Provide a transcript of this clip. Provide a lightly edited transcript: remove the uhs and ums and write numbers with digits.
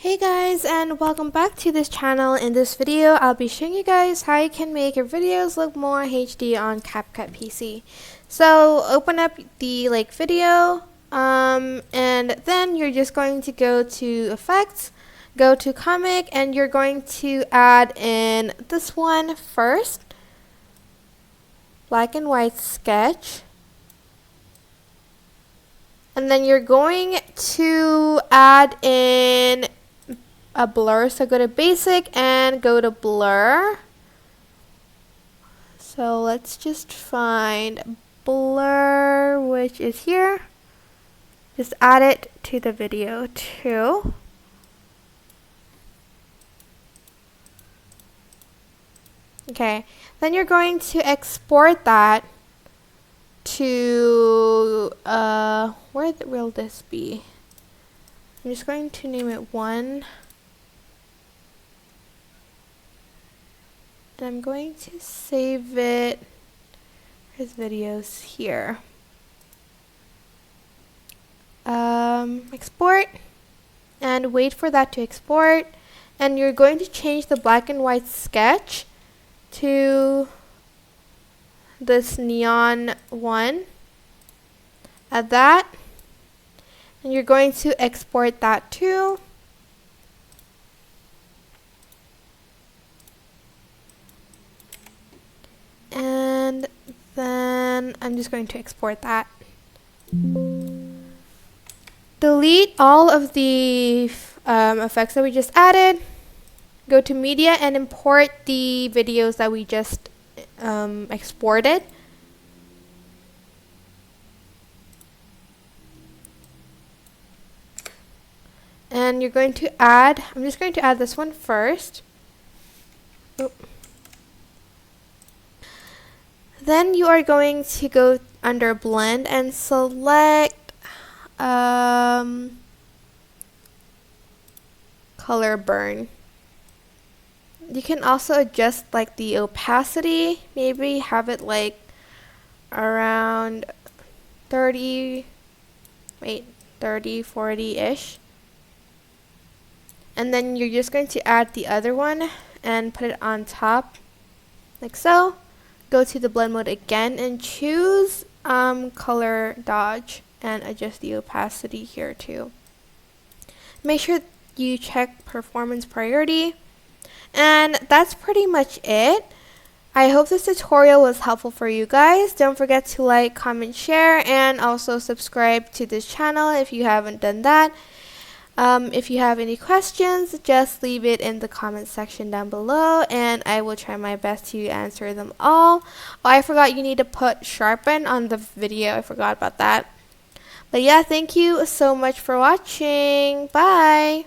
Hey guys, and welcome back to this channel. In this video, I'll be showing you guys how you can make your videos look more HD on CapCut PC. So open up the video, and then you're just going to go to effects, go to comic, and you're going to add in this one first, black and white sketch. And then you're going to add in a blur, so go to basic and go to blur. So let's just find blur, which is here. Just add it to the video too. Okay, then you're going to export that to where will this be? I'm just going to name it 1. And I'm going to save it. His videos here. Export, and wait for that to export. And you're going to change the black and white sketch to this neon one. Add that, and you're going to export that too. And then I'm just going to export that. Delete all of the effects that we just added. Go to media and import the videos that we just exported. And you're going to add, I'm just going to add this one first. Oh. Then you are going to go under blend and select color burn. You can also adjust the opacity, maybe have it around 30, 40-ish. And then you're just going to add the other one and put it on top, like so. Go to the blend mode again and choose color dodge and adjust the opacity here too. Make sure you check performance priority. And that's pretty much it. I hope this tutorial was helpful for you guys. Don't forget to like, comment, share, and also subscribe to this channel if you haven't done that. If you have any questions, just leave it in the comment section down below, and I will try my best to answer them all. Oh, I forgot you need to put sharpen on the video. I forgot about that. But yeah, thank you so much for watching. Bye!